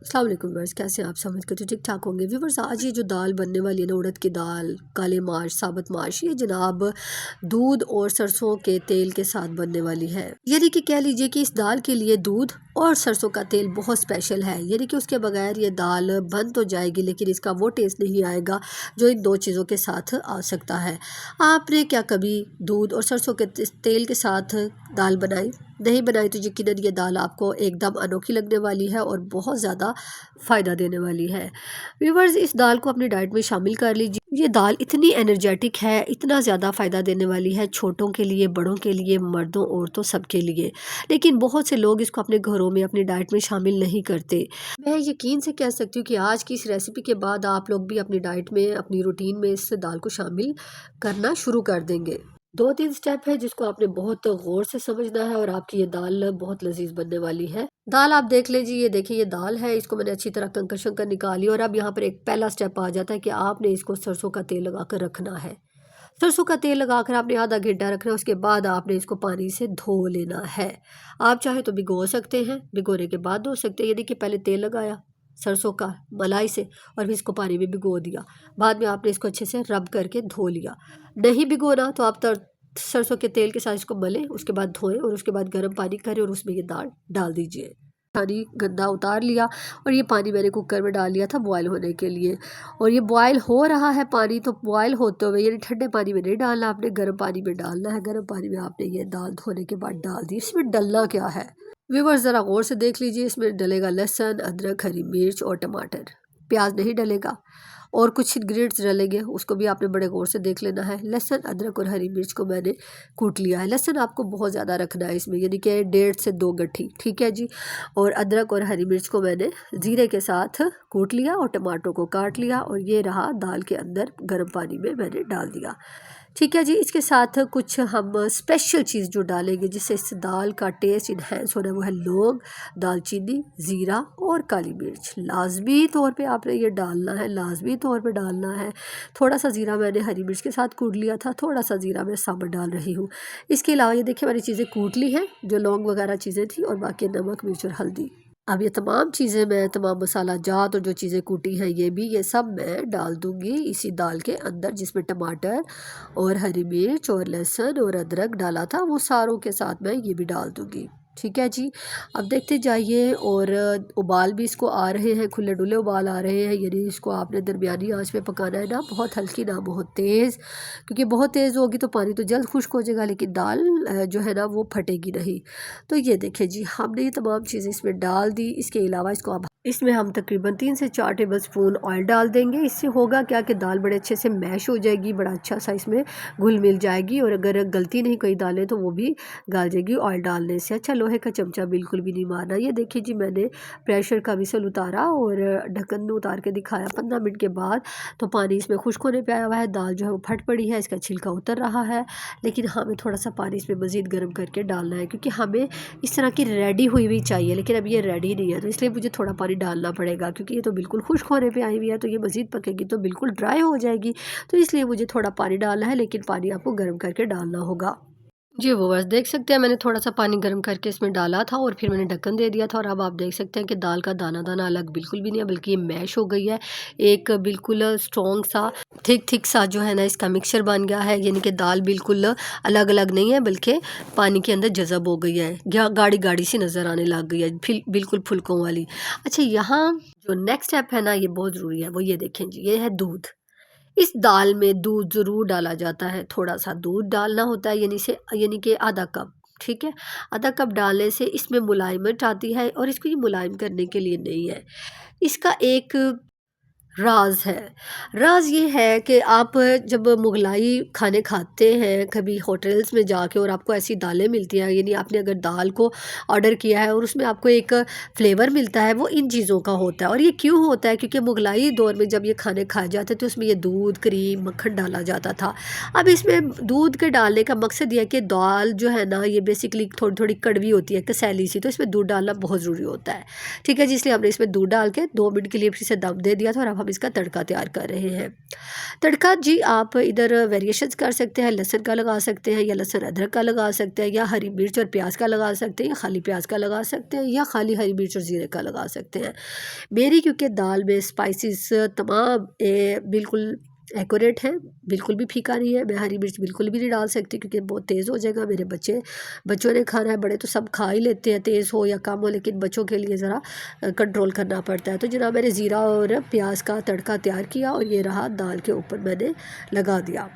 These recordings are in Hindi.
अस्सलाम वालेकुम व्यूअर्स, कैसे हैं आप? समझ कर तो ठीक ठाक होंगे। व्यूअर्स, आज ये जो दाल बनने वाली है ना, उड़द की दाल, काले माश, साबुत माश, ये जनाब दूध और सरसों के तेल के साथ बनने वाली है। यानी कि कह लीजिए कि इस दाल के लिए दूध और सरसों का तेल बहुत स्पेशल है। यानी कि उसके बगैर ये दाल बन तो जाएगी लेकिन इसका वो टेस्ट नहीं आएगा जो इन दो चीज़ों के साथ आ सकता है। आपने क्या कभी दूध और सरसों के तेल के साथ दाल बनाई? नहीं बनाई तो यकीनन ये दाल आपको एकदम अनोखी लगने वाली है और बहुत ज़्यादा फ़ायदा देने वाली है। व्यूवर्स, इस दाल को अपनी डाइट में शामिल कर लीजिए। ये दाल इतनी एनर्जेटिक है, इतना ज़्यादा फ़ायदा देने वाली है, छोटों के लिए, बड़ों के लिए, मर्दों औरतों सबके लिए। लेकिन बहुत से लोग इसको अपने घरों में अपनी डाइट में शामिल नहीं करते। मैं यकीन से कह सकती हूँ कि आज की इस रेसिपी के बाद आप लोग भी अपनी डाइट में, अपनी रूटीन में इस दाल को शामिल करना शुरू कर देंगे। 2-3 स्टेप है जिसको आपने बहुत गौर से समझना है और आपकी ये दाल बहुत लजीज बनने वाली है। दाल आप देख लीजिए, ये देखिए ये दाल है, इसको मैंने अच्छी तरह कंकर शंकर निकाली और अब यहाँ पर एक पहला स्टेप आ जाता है कि आपने इसको सरसों का तेल लगाकर रखना है। सरसों का तेल लगाकर आपने आधा घंटा रखना है, उसके बाद आपने इसको पानी से धो लेना है। आप चाहे तो भिगो सकते हैं, भिगोने के बाद धो सकते हैं। यानी कि पहले तेल लगाया सरसों का मलाई से और फिर इसको पानी में भिगो दिया। बाद में आपने इसको अच्छे से रब करके धो लिया। नहीं भिगोना तो आप सरसों के तेल के साथ इसको मलें, उसके बाद धोएं और उसके बाद गर्म पानी करें और उसमें ये दाल डाल दीजिए। पानी गंदा उतार लिया और ये पानी मैंने कुकर में डाल लिया था बॉयल होने के लिए। और ये बॉयल हो रहा है पानी, तो बॉयल होते हुए यानी ठंडे पानी में नहीं डालना, आपने गर्म पानी में डालना है। गर्म पानी में आपने ये दाल धोने के बाद डाल दी। इसमें डलना क्या है व्यूअर्स, ज़रा गौर से देख लीजिए। इसमें डलेगा लहसुन, अदरक, हरी मिर्च और टमाटर। प्याज नहीं डलेगा और कुछ इंग्रेडिएंट्स डलेंगे, उसको भी आपने बड़े गौर से देख लेना है। लहसुन, अदरक और हरी मिर्च को मैंने कूट लिया है। लहसुन आपको बहुत ज़्यादा रखना है इसमें, यानी कि 1.5 से 2 गट्ठी, ठीक है जी। और अदरक और हरी मिर्च को मैंने ज़ीरे के साथ कूट लिया और टमाटरों को काट लिया और ये रहा दाल के अंदर गर्म पानी में मैंने डाल दिया, ठीक है जी। इसके साथ कुछ हम स्पेशल चीज़ जो डालेंगे जिससे इस दाल का टेस्ट इन्हेंस हो रहा है वो है लौंग, दालचीनी, ज़ीरा और काली मिर्च। लाजमी तौर पे आपने ये डालना है, लाजमी तौर पे डालना है। थोड़ा सा ज़ीरा मैंने हरी मिर्च के साथ कूट लिया था, थोड़ा सा ज़ीरा मैं साबुत डाल रही हूँ। इसके अलावा ये देखिए मैंने चीज़ें कूट ली हैं, जो लौंग वगैरह चीज़ें थी और बाकी नमक, मिर्च और हल्दी। अब ये तमाम चीज़ें मैं, तमाम मसाला जात और जो चीज़ें कूटी हैं ये सब मैं डाल दूँगी इसी दाल के अंदर, जिसमें टमाटर और हरी मिर्च और लहसुन और अदरक डाला था, वो सारों के साथ मैं ये भी डाल दूँगी, ठीक है जी। अब देखते जाइए और उबाल भी इसको आ रहे हैं, खुले डुले उबाल आ रहे हैं। यानी इसको आपने दरमियानी आंच पे पकाना है, ना बहुत हल्की ना बहुत तेज़, क्योंकि बहुत तेज़ होगी तो पानी तो जल्द खुश्क हो जाएगा लेकिन दाल जो है ना वो फटेगी नहीं। तो ये देखिए जी, हमने ये तमाम चीज़ें इसमें डाल दी। इसके अलावा इसको अब इसमें हम तकरीबन 3 से 4 टेबल स्पून ऑयल डाल देंगे। इससे होगा क्या कि दाल बड़े अच्छे से मैश हो जाएगी, बड़ा अच्छा सा इसमें घुल मिल जाएगी और अगर गलती नहीं कोई दालें तो वो भी गल जाएगी ऑयल डालने से। अच्छा, लोहे का चमचा बिल्कुल भी नहीं मारना। ये देखिए जी, मैंने प्रेशर का विसल उतारा और ढक्कन उतार के दिखाया। 15 मिनट के बाद तो पानी इसमें खुश्क होने पे आया हुआ है, दाल जो है वो फट पड़ी है, इसका छिलका उतर रहा है। लेकिन हमें थोड़ा सा पानी इसमें मज़ीद गर्म करके डालना है, क्योंकि हमें इस तरह की रेडी हुई हुई चाहिए, लेकिन अब ये रेडी नहीं है तो इसलिए मुझे थोड़ा पानी डालना पड़ेगा, क्योंकि ये तो बिल्कुल खुश्क होने पे आई हुई है, तो ये मज़ीद पकेगी तो बिल्कुल ड्राई हो जाएगी। तो इसलिए मुझे थोड़ा पानी डालना है, लेकिन पानी आपको गर्म करके डालना होगा जी। वो बस देख सकते हैं मैंने थोड़ा सा पानी गर्म करके इसमें डाला था और फिर मैंने ढक्कन दे दिया था और अब आप देख सकते हैं कि दाल का दाना दाना अलग बिल्कुल भी नहीं है, बल्कि ये मैश हो गई है। एक बिल्कुल स्ट्रॉन्ग सा थिक सा जो है ना इसका मिक्सचर बन गया है। यानी कि दाल बिल्कुल अलग अलग नहीं है, बल्कि पानी के अंदर जज़ब हो गई है, गाढ़ी गाढ़ी सी नज़र आने लग गई है, फिर बिल्कुल फुलकों वाली। अच्छा, यहाँ जो नेक्स्ट स्टेप है ना ये बहुत ज़रूरी है, वो ये देखें जी, ये है दूध। इस दाल में दूध ज़रूर डाला जाता है, थोड़ा सा दूध डालना होता है, यानी कि आधा कप, ठीक है। आधा कप डालने से इसमें मुलायमत आती है और इसको ये मुलायम करने के लिए नहीं है, इसका एक राज है। राज ये है कि आप जब मुगलाई खाने खाते हैं कभी होटल्स में जाके और आपको ऐसी दालें मिलती हैं, यानी आपने अगर दाल को ऑर्डर किया है और उसमें आपको एक फ्लेवर मिलता है, वो इन चीज़ों का होता है। और ये क्यों होता है? क्योंकि मुगलाई दौर में जब ये खाने खाए जाते थे उसमें ये दूध, क्रीम, मक्खन डाला जाता था। अब इसमें दूध के डालने का मकसद ये है कि दाल जो है ना ये बेसिकली थोड़ी थोड़ी कड़वी होती है, कसैली सी, तो इसमें दूध डालना बहुत ज़रूरी होता है, ठीक है जी। इसलिए हमने इसमें दूध डाल के 2 मिनट के लिए फिर से दम दे दिया था और अब हम हम इसका तड़का तैयार कर रहे हैं। तड़का जी आप इधर वेरिएशंस कर सकते हैं, लहसुन का लगा सकते हैं या लहसुन अदरक का लगा सकते हैं, या हरी मिर्च और प्याज का लगा सकते हैं, या खाली प्याज का लगा सकते हैं, या खाली हरी मिर्च और ज़ीरे का लगा सकते हैं। मेरी क्योंकि दाल में स्पाइसेस तमाम बिल्कुल एक्यूरेट है, बिल्कुल भी फीका नहीं है। मैं हरी मिर्च बिल्कुल भी नहीं डाल सकती क्योंकि बहुत तेज़ हो जाएगा। मेरे बच्चों ने खाना है, बड़े तो सब खा ही लेते हैं तेज़ हो या कम हो, लेकिन बच्चों के लिए ज़रा कंट्रोल करना पड़ता है। तो जनाब मैंने ज़ीरा और प्याज का तड़का तैयार किया और ये रहा दाल के ऊपर मैंने लगा दिया।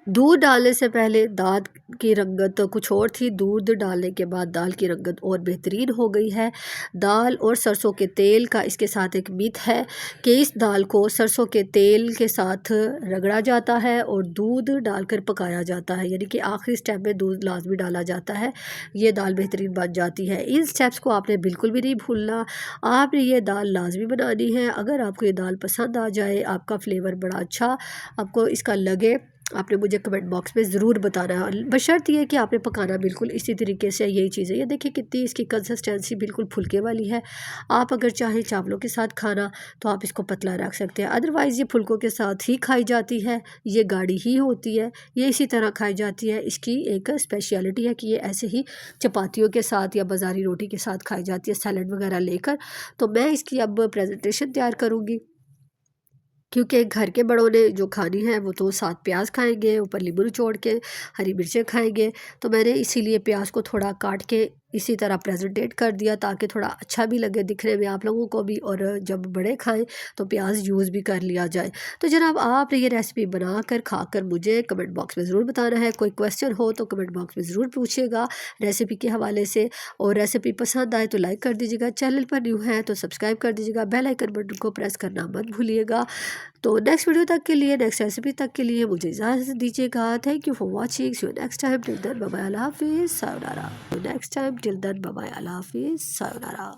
दूध डालने से पहले दाल की रंगत तो कुछ और थी, दूध डालने के बाद दाल की रंगत और बेहतरीन हो गई है। दाल और सरसों के तेल का इसके साथ एक मिथ है कि इस दाल को सरसों के तेल के साथ रगड़ा जाता है और दूध डालकर पकाया जाता है, यानी कि आखिरी स्टेप में दूध लाजमी डाला जाता है, ये दाल बेहतरीन बन जाती है। इन स्टेप्स को आपने बिल्कुल भी नहीं भूलना, आपने ये दाल लाजमी बनानी है। अगर आपको ये दाल पसंद आ जाए, आपका फ्लेवर बड़ा अच्छा आपको इसका लगे, आपने मुझे कमेंट बॉक्स में ज़रूर बताना है, और बशर्त ये कि आपने पकाना बिल्कुल इसी तरीके से यही चीज़ें। ये देखिए कितनी इसकी कंसिस्टेंसी बिल्कुल फुलके वाली है। आप अगर चाहें चावलों के साथ खाना तो आप इसको पतला रख सकते हैं, अदरवाइज़ ये फुलकों के साथ ही खाई जाती है, ये गाढ़ी ही होती है, ये इसी तरह खाई जाती है। इसकी एक स्पेशलिटी है कि ये ऐसे ही चपातियों के साथ या बाज़ारी रोटी के साथ खाई जाती है सैलड वगैरह लेकर। तो मैं इसकी अब प्रेजेंटेशन तैयार करूँगी क्योंकि घर के बड़ों ने जो खानी है वो तो साथ प्याज खाएंगे, ऊपर नींबू निचोड़ के हरी मिर्चें खाएंगे। तो मैंने इसीलिए प्याज को थोड़ा काट के इसी तरह प्रेजेंटेट कर दिया ताकि थोड़ा अच्छा भी लगे दिखने में आप लोगों को भी, और जब बड़े खाएं तो प्याज यूज़ भी कर लिया जाए। तो जनाब आपने ये रेसिपी बना कर खाकर मुझे कमेंट बॉक्स में ज़रूर बताना है। कोई क्वेश्चन हो तो कमेंट बॉक्स में ज़रूर पूछिएगा रेसिपी के हवाले से, और रेसिपी पसंद आए तो लाइक कर दीजिएगा, चैनल पर न्यू है तो सब्सक्राइब कर दीजिएगा, बेल आइकन बटन को प्रेस करना मत भूलिएगा। तो नेक्स्ट वीडियो तक के लिए, नेक्स्ट रेसिपी तक के लिए मुझे इजाज़त दीजिएगा। Thank you for watching, see you next time, till then bye bye, अल्लाह हाफिज़, सायोनारा। Next time, till then bye bye, अल्लाह हाफिज़, सायोनारा।